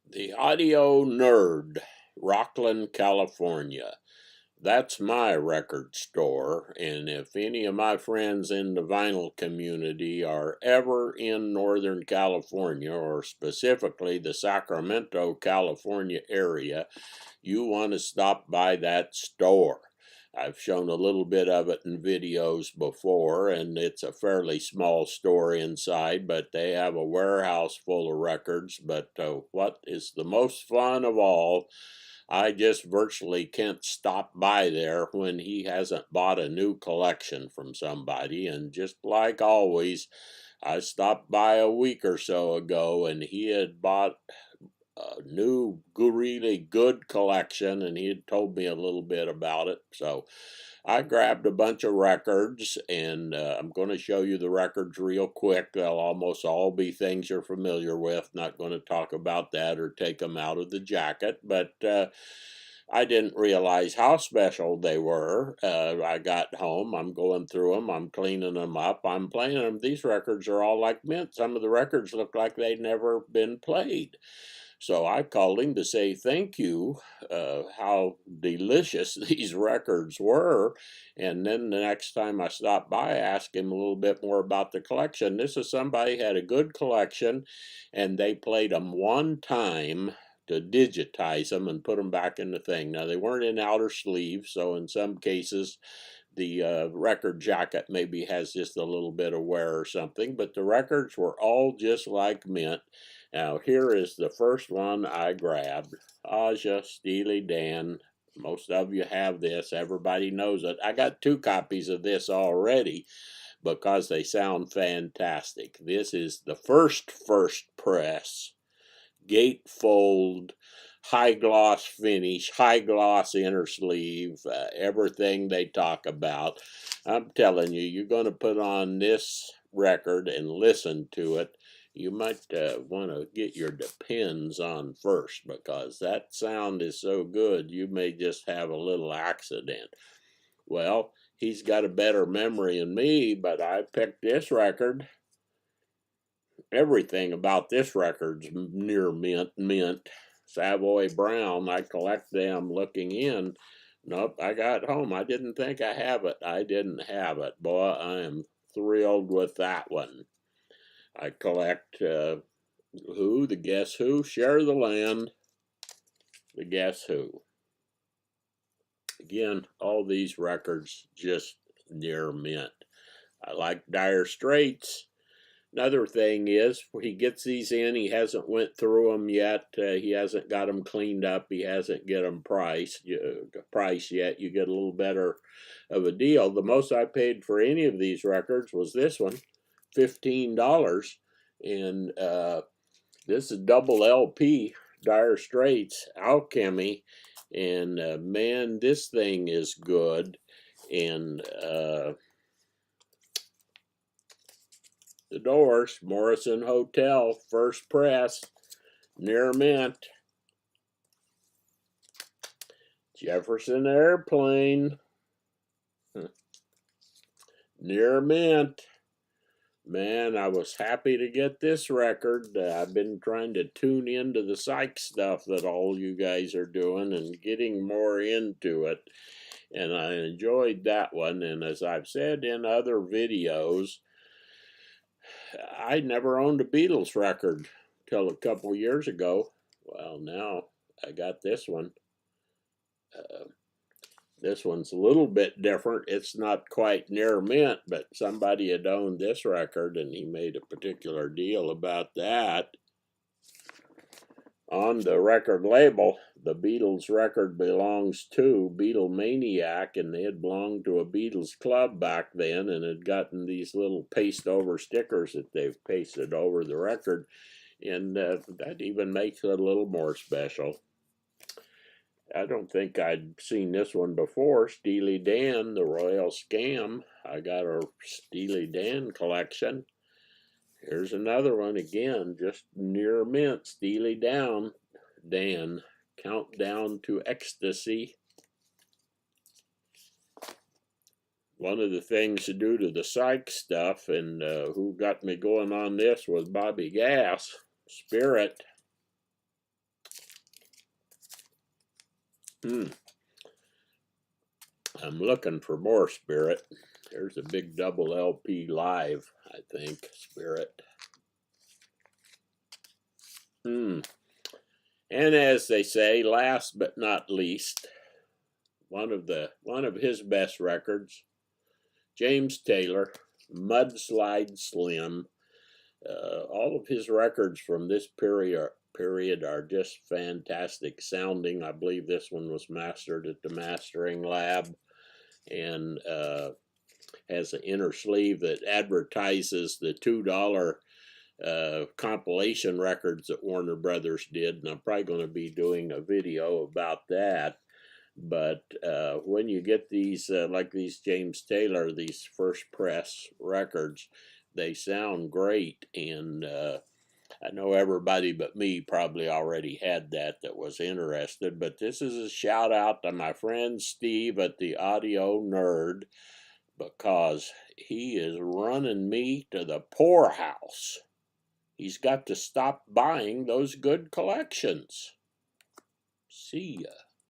The Audio Nerd, Rocklin, California. That's my record store, and if any of my friends in the vinyl community are ever in Northern California, or specifically the Sacramento, California area, you want to stop by that store. I've shown a little bit of it in videos before, and it's a fairly small store inside, but they have a warehouse full of records. But what is the most fun of all, I just virtually can't stop by there when he hasn't bought a new collection from somebody. And just like always, I stopped by a week or so ago and he had bought a new, really good collection, and he had told me a little bit about it. So I grabbed a bunch of records, and I'm going to show you the records real quick. They'll almost all be things you're familiar with. Not going to talk about that or take them out of the jacket, but I didn't realize how special they were. I got home, I'm going through them, I'm cleaning them up, I'm playing them. These records are all like mint. Some of the records look like they'd never been played. So I called him to say thank you, how delicious these records were. And then the next time I stopped by, I asked him a little bit more about the collection. This is somebody who had a good collection, and they played them one time to digitize them and put them back in the thing. Now, they weren't in outer sleeves, so in some cases, the record jacket maybe has just a little bit of wear or something, but the records were all just like mint. Now, here is the first one I grabbed, Auguste Steely Dan. Most of you have this. Everybody knows it. I got 2 copies of this already because they sound fantastic. This is the first press, gatefold, high gloss finish, high gloss inner sleeve, everything they talk about. I'm telling you, you're going to put on this record and listen to it. You might want to get your depends on first, because that sound is so good you may just have a little accident. Well, he's got a better memory than me, but I picked this record. Everything about this record's near mint. Savoy Brown, I collect them looking in. Nope, I got home. I didn't think I have it. I didn't have it. Boy, I am thrilled with that one. I collect Who, the Guess Who, Share the Land, the Guess Who. Again, all these records just near mint. I like Dire Straits. Another thing is, he gets these in, he hasn't went through them yet, he hasn't got them cleaned up, he hasn't get them priced yet. You get a little better of a deal. The most I paid for any of these records was this one, $15, and this is double LP, Dire Straits, Alchemy, and man, this thing is good. And the Doors, Morrison Hotel, first press, near mint. Jefferson Airplane, near mint. Man, I was happy to get this record. I've been trying to tune into the psych stuff that all you guys are doing and getting more into it. And I enjoyed that one. And as I've said in other videos, I never owned a Beatles record till a couple years ago. Well, now I got this one. This one's a little bit different. It's not quite near mint, but somebody had owned this record and he made a particular deal about that. On the record label, the Beatles record belongs to Beatlemaniac, and they had belonged to a Beatles club back then and had gotten these little paste over stickers that they've pasted over the record, and that even makes it a little more special. I don't think I'd seen this one before. Steely Dan, The Royal Scam. I got a Steely Dan collection. Here's another one again, just near mint. Steely Dan, Countdown to Ecstasy. One of the things due to the psych stuff, and who got me going on this was Bobby Gass, Spirit. I'm looking for more Spirit. There's a big double LP live, I think, Spirit. And as they say, last but not least, one of his best records, James Taylor, Mudslide Slim. All of his records from this period are just fantastic sounding. I believe this one was mastered at the Mastering Lab, and has an inner sleeve that advertises the $2 compilation records that Warner Brothers did, and I'm probably going to be doing a video about that. But when you get these, like these James Taylor, these first press records, they sound great, and I know everybody but me probably already had that was interested, but this is a shout out to my friend Steve at the Audio Nerd, because he is running me to the poorhouse. He's got to stop buying those good collections. See ya.